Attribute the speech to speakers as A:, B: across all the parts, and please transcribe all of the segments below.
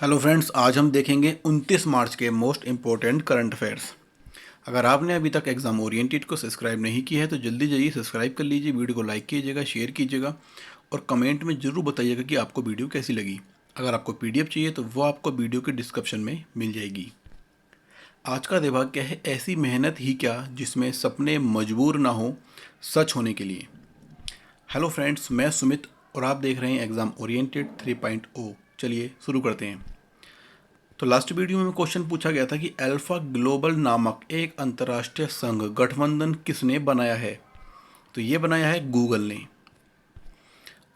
A: Hello friends, आज हम देखेंगे 29 मार्च के मोस्ट इम्पोर्टेंट करंट अफेयर्स। अगर आपने अभी तक एग्जाम ओरिएंटेड को सब्सक्राइब नहीं किया है तो जल्दी जाइए सब्सक्राइब कर लीजिए, वीडियो को लाइक कीजिएगा, शेयर कीजिएगा और कमेंट में ज़रूर बताइएगा कि आपको वीडियो कैसी लगी। अगर आपको पीडीएफ चाहिए तो वो आपको वीडियो के डिस्क्रिप्शन में मिल जाएगी। आज का दिमाग क्या है, ऐसी मेहनत ही क्या जिसमें सपने मजबूर ना हो सच होने के लिए। हेलो फ्रेंड्स, मैं सुमित और आप देख रहे हैं एग्ज़ाम ओरिएंटेड 3.0। चलिए शुरू करते हैं। तो लास्ट वीडियो में क्वेश्चन पूछा गया था कि अल्फा ग्लोबल नामक एक अंतर्राष्ट्रीय संघ गठबंधन किसने बनाया है। तो ये बनाया है गूगल ने।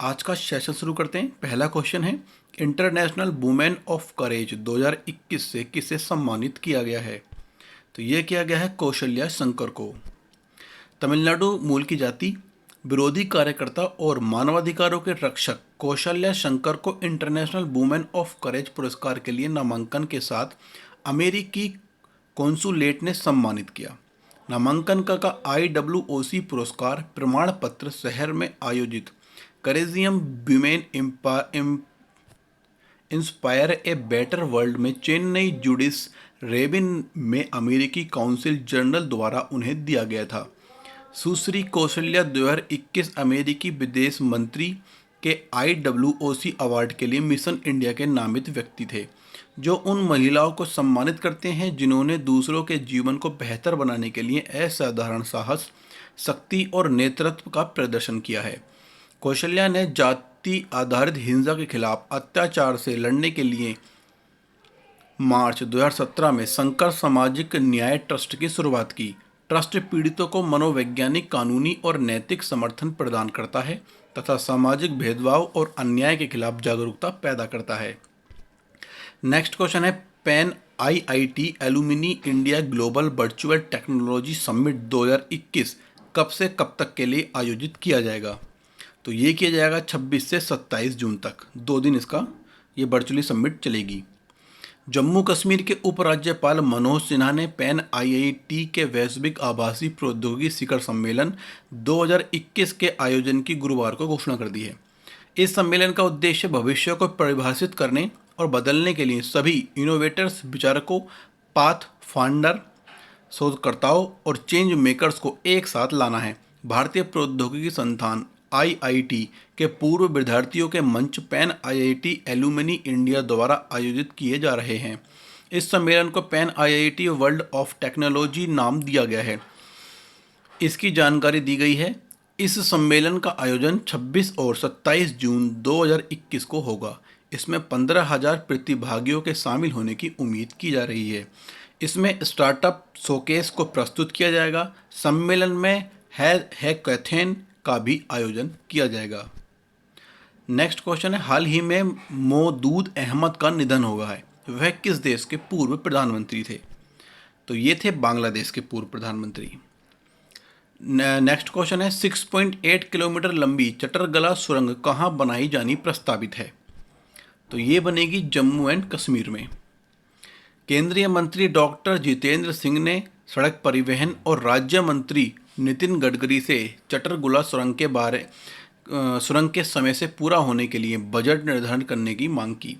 A: आज का सेशन शुरू करते हैं। पहला क्वेश्चन है, इंटरनेशनल वुमेन ऑफ करेज 2021 से किसे सम्मानित किया गया है। तो ये किया गया है कौशल्या शंकर को। तमिलनाडु मूल की जाति, विरोधी कार्यकर्ता और मानवाधिकारों के रक्षक कौशल्या शंकर को इंटरनेशनल वुमेन ऑफ करेज पुरस्कार के लिए नामांकन के साथ अमेरिकी कॉन्सुलेट ने सम्मानित किया। नामांकन का IWOC पुरस्कार प्रमाण पत्र शहर में आयोजित courageous women inspire a better world में चेन्नई जुडिस रेबिन में अमेरिकी काउंसिल जनरल द्वारा उन्हें दिया गया था। सुश्री कौशल्या 2021 अमेरिकी विदेश मंत्री के IWOC अवार्ड के लिए मिशन इंडिया के नामित व्यक्ति थे, जो उन महिलाओं को सम्मानित करते हैं जिन्होंने दूसरों के जीवन को बेहतर बनाने के लिए असाधारण साहस, शक्ति और नेतृत्व का प्रदर्शन किया है। कौशल्या ने जाति आधारित हिंसा के खिलाफ अत्याचार से लड़ने के लिए मार्च 2017 में शंकर सामाजिक न्याय ट्रस्ट की शुरुआत की। ट्रस्ट पीड़ितों को मनोवैज्ञानिक, कानूनी और नैतिक समर्थन प्रदान करता है तथा सामाजिक भेदभाव और अन्याय के खिलाफ जागरूकता पैदा करता है। नेक्स्ट क्वेश्चन है, pan IIT alumni India global virtual technology summit 2021 कब से कब तक के लिए आयोजित किया जाएगा। तो ये किया जाएगा 26 से 27 जून तक, 2 दिन इसका ये वर्चुअली समिट चलेगी। जम्मू कश्मीर के उपराज्यपाल मनोज सिन्हा ने पैन IIT के वैश्विक आभासी प्रौद्योगिकी शिखर सम्मेलन 2021 के आयोजन की गुरुवार को घोषणा कर दी है। इस सम्मेलन का उद्देश्य भविष्य को परिभाषित करने और बदलने के लिए सभी इनोवेटर्स, विचारकों, पाथ फाइंडर, शोधकर्ताओं और चेंज मेकर्स को एक साथ लाना है। भारतीय प्रौद्योगिकी संस्थान IIT के पूर्व विद्यार्थियों के मंच पैन IIT एलुमनी इंडिया द्वारा आयोजित किए जा रहे हैं। इस सम्मेलन को pan IIT world of technology नाम दिया गया है। इसकी जानकारी दी गई है। इस सम्मेलन का आयोजन 26 और 27 जून 2021 को होगा। इसमें 15,000 प्रतिभागियों के शामिल होने की उम्मीद की जा रही है। इसमें स्टार्टअप शोकेस को प्रस्तुत किया जाएगा। सम्मेलन में हैकथॉन का भी आयोजन किया जाएगा। नेक्स्ट क्वेश्चन है, हाल ही में मौदूद अहमद का निधन हुआ है। वह किस देश के पूर्व प्रधानमंत्री थे। तो ये थे बांग्लादेश के पूर्व प्रधानमंत्री। नेक्स्ट क्वेश्चन है, 6.8 किलोमीटर लंबी चटरगला सुरंग कहाँ बनाई जानी प्रस्तावित है। तो ये बनेगी जम्मू एंड कश्मीर में। केंद्रीय मंत्री डॉक्टर जितेंद्र सिंह ने सड़क परिवहन और राज्य मंत्री नितिन गडकरी से चटरगुला सुरंग के समय से पूरा होने के लिए बजट निर्धारण करने की मांग की।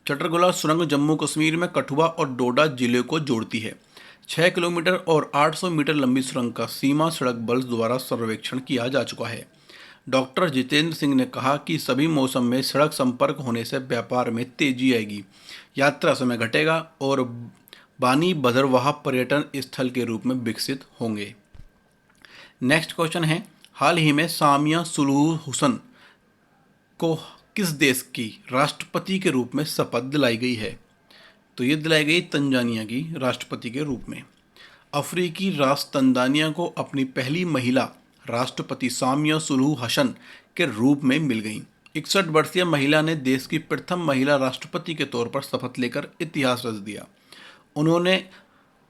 A: चटरगुला सुरंग जम्मू कश्मीर में कठुआ और डोडा जिले को जोड़ती है। 6 किलोमीटर और 800 मीटर लंबी सुरंग का सीमा सड़क बल द्वारा सर्वेक्षण किया जा चुका है। डॉक्टर जितेंद्र सिंह ने कहा कि सभी मौसम में सड़क संपर्क होने से व्यापार में तेजी आएगी, यात्रा समय घटेगा और बानी भदरवाह पर्यटन स्थल के रूप में विकसित होंगे। नेक्स्ट क्वेश्चन है, हाल ही में सामिया सुलूह हुसैन को किस देश की राष्ट्रपति के रूप में शपथ दिलाई गई है। तो ये दिलाई गई तंजानिया की राष्ट्रपति के रूप में। अफ्रीकी राष्ट्र तंजानिया को अपनी पहली महिला राष्ट्रपति सामिया सुलूह हसन के रूप में मिल गई। 61 वर्षीय महिला ने देश की प्रथम महिला राष्ट्रपति के तौर पर शपथ लेकर इतिहास रच दिया। उन्होंने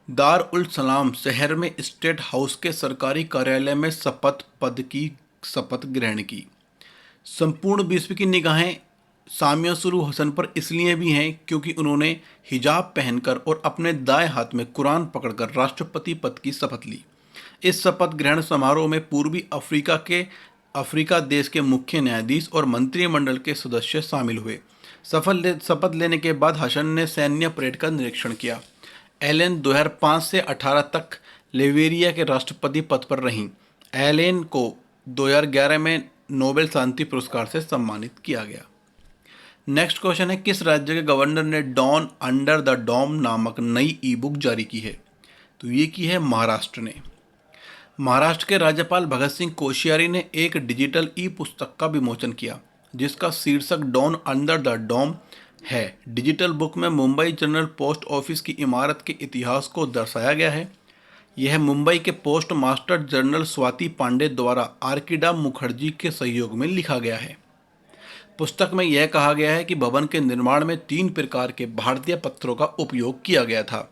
A: दार उल सलाम शहर में स्टेट हाउस के सरकारी कार्यालय में पद की शपथ ग्रहण की। संपूर्ण विश्व की निगाहें सामिया सुलूह हसन पर इसलिए भी हैं क्योंकि उन्होंने हिजाब पहनकर और अपने दाएं हाथ में कुरान पकड़कर राष्ट्रपति पद की शपथ ली। इस शपथ ग्रहण समारोह में पूर्वी अफ्रीका के अफ्रीका देश के मुख्य न्यायाधीश और मंत्रिमंडल के सदस्य शामिल हुए। शपथ लेने के बाद हसन ने सैन्य परेड का निरीक्षण किया। एलेन 2005 से 18 तक लिबेरिया के राष्ट्रपति पद पर रहीं। एलेन को 2011 में नोबेल शांति पुरस्कार से सम्मानित किया गया। नेक्स्ट क्वेश्चन है, किस राज्य के गवर्नर ने डॉन अंडर द डोम नामक नई ई बुक जारी की है? तो ये की है महाराष्ट्र ने। महाराष्ट्र के राज्यपाल भगत सिंह कोश्यारी ने एक डिजिटल ई पुस्तक का विमोचन किया जिसका शीर्षक डॉन अंडर द डोम है। डिजिटल बुक में मुंबई जनरल पोस्ट ऑफिस की इमारत के इतिहास को दर्शाया गया है। यह मुंबई के post master general Swati Pandey द्वारा आर्किडा मुखर्जी के सहयोग में लिखा गया है। पुस्तक में यह कहा गया है कि भवन के निर्माण में 3 प्रकार के भारतीय पत्थरों का उपयोग किया गया था।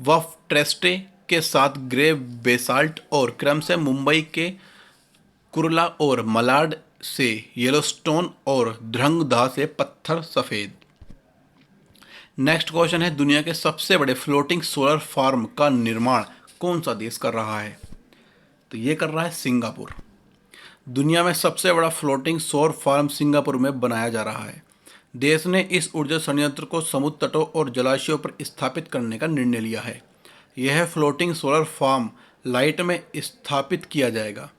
A: वह ट्रेस्टे के साथ ग्रे बेसाल्ट और क्रमशः मुंबई के कुर्ला और मलाड से येलोस्टोन और ध्रंगधा से पत्थर सफ़ेद। नेक्स्ट क्वेश्चन है, दुनिया के सबसे बड़े फ्लोटिंग सोलर फार्म का निर्माण कौन सा देश कर रहा है? तो ये कर रहा है सिंगापुर। दुनिया में सबसे बड़ा फ्लोटिंग सौर फार्म सिंगापुर में बनाया जा रहा है। देश ने इस ऊर्जा संयंत्र को समुद्र तटों और जलाशयों पर स्थापित करने का निर्णय लिया है। यह फ्लोटिंग सोलर फार्म लाइट में स्थापित किया जाएगा,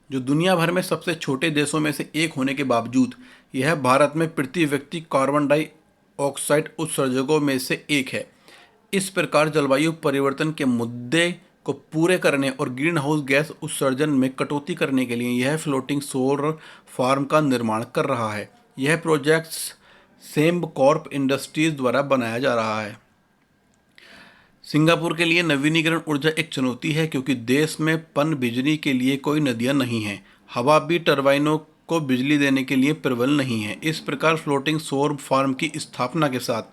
A: जो दुनिया भर में सबसे छोटे देशों में से एक होने के बावजूद यह भारत में प्रति व्यक्ति कार्बन डाइऑक्साइड उत्सर्जकों में से एक है। इस प्रकार जलवायु परिवर्तन के मुद्दे को पूरे करने और ग्रीन हाउस गैस उत्सर्जन में कटौती करने के लिए यह फ्लोटिंग सोलर फार्म का निर्माण कर रहा है। यह प्रोजेक्ट सेम्बकॉर्प इंडस्ट्रीज द्वारा बनाया जा रहा है। सिंगापुर के लिए नवीनीकरण ऊर्जा एक चुनौती है क्योंकि देश में पनबिजली के लिए कोई नदियां नहीं हैं। हवा भी टरबाइनों को बिजली देने के लिए प्रबल नहीं है। इस प्रकार फ्लोटिंग सौर फार्म की स्थापना के साथ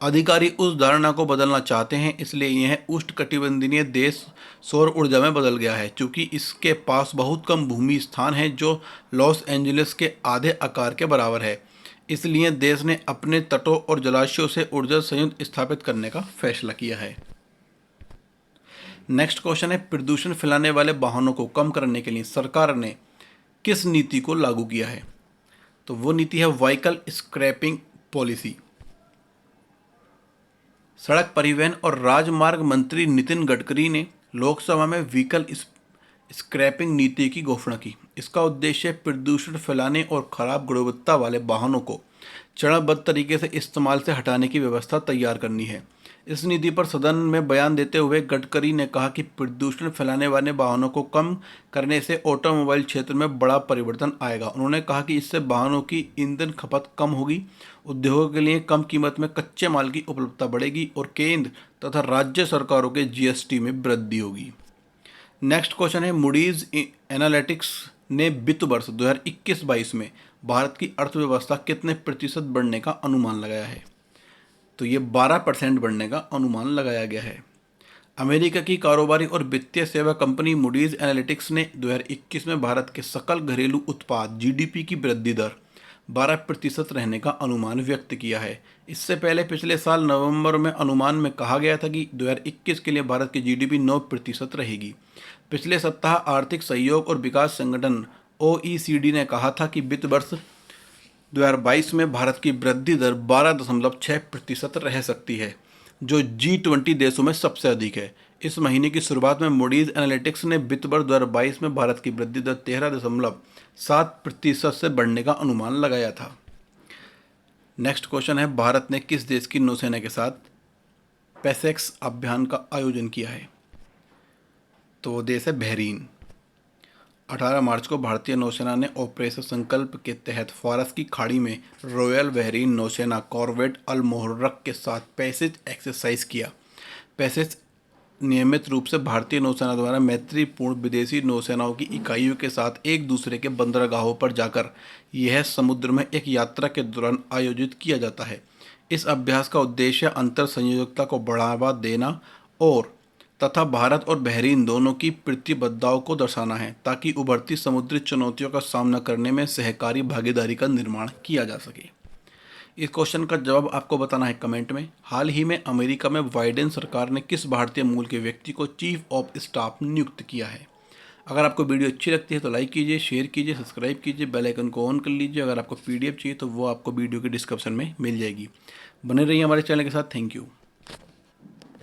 A: अधिकारी उस धारणा को बदलना चाहते हैं, इसलिए यह उष्णकटिबंधीय देश सौर ऊर्जा में बदल गया है। चूँकि इसके पास बहुत कम भूमि स्थान है जो लॉस एंजलिस के आधे आकार के बराबर है, इसलिए देश ने अपने तटों और जलाशयों से ऊर्जा संयंत्र स्थापित करने का फैसला किया है। नेक्स्ट क्वेश्चन है, प्रदूषण फैलाने वाले वाहनों को कम करने के लिए सरकार ने किस नीति को लागू किया है? तो वो नीति है व्हीकल स्क्रैपिंग पॉलिसी। सड़क परिवहन और राजमार्ग मंत्री नितिन गडकरी ने लोकसभा में व्हीकल स्क्रैपिंग नीति की घोषणा की। इसका उद्देश्य प्रदूषण फैलाने और खराब गुणवत्ता वाले वाहनों को चरणबद्ध तरीके से इस्तेमाल से हटाने की व्यवस्था तैयार करनी है। इस नीति पर सदन में बयान देते हुए गडकरी ने कहा कि प्रदूषण फैलाने वाले वाहनों को कम करने से ऑटोमोबाइल क्षेत्र में बड़ा परिवर्तन आएगा। उन्होंने कहा कि इससे वाहनों की ईंधन खपत कम होगी, उद्योगों के लिए कम कीमत में कच्चे माल की उपलब्धता बढ़ेगी और केंद्र तथा राज्य सरकारों के जीएसटी में वृद्धि होगी। नेक्स्ट क्वेश्चन है, मूडीज एनालिटिक्स ने वित्त वर्ष 2021-22 में भारत की अर्थव्यवस्था कितने प्रतिशत बढ़ने का अनुमान लगाया है? तो ये 12% बढ़ने का अनुमान लगाया गया है। अमेरिका की कारोबारी और वित्तीय सेवा कंपनी मूडीज एनालिटिक्स ने 2021 में भारत के सकल घरेलू उत्पाद जीडीपी की वृद्धि दर 12% रहने का अनुमान व्यक्त किया है। इससे पहले पिछले साल नवंबर में अनुमान में कहा गया था कि 2021 के लिए भारत की जीडीपी 9% रहेगी। पिछले सप्ताह आर्थिक सहयोग और विकास संगठन ओईसीडी ने कहा था कि वित्त वर्ष 2022 में भारत की वृद्धि दर 12.6% रह सकती है, जो G20 देशों में सबसे अधिक है। इस महीने की शुरुआत में मूडीज एनालिटिक्स ने वित्त वर्ष 2022 में भारत की वृद्धि दर 13.7% से बढ़ने का अनुमान लगाया था। नेक्स्ट क्वेश्चन है, भारत ने किस देश की नौसेना के साथ पैसेक्स अभियान का आयोजन किया है? तो वो देश है बहरीन। 18 मार्च को भारतीय नौसेना ने ऑपरेशन संकल्प के तहत फारस की खाड़ी में रॉयल बहरीन नौसेना कॉर्वेट अल मुहर्रक के साथ पैसेज एक्सरसाइज किया। पैसेज नियमित रूप से भारतीय नौसेना द्वारा मैत्रीपूर्ण विदेशी नौसेनाओं की इकाइयों के साथ एक दूसरे के बंदरगाहों पर जाकर यह समुद्र में एक यात्रा के दौरान आयोजित किया जाता है। इस अभ्यास का उद्देश्य अंतर संयोजकता को बढ़ावा देना और तथा भारत और बहरीन दोनों की प्रतिबद्धताओं को दर्शाना है, ताकि उभरती समुद्री चुनौतियों का सामना करने में सहकारी भागीदारी का निर्माण किया जा सके। इस क्वेश्चन का जवाब आपको बताना है कमेंट में। हाल ही में अमेरिका में बाइडेन सरकार ने किस भारतीय मूल के व्यक्ति को चीफ ऑफ स्टाफ नियुक्त किया है? अगर आपको वीडियो अच्छी लगती है तो लाइक कीजिए, शेयर कीजिए, सब्सक्राइब कीजिए, बेल आइकन को ऑन कर लीजिए। अगर आपको PDF चाहिए तो वो आपको वीडियो के डिस्क्रिप्शन में मिल जाएगी। बने रहिए हमारे चैनल के साथ। Thank you.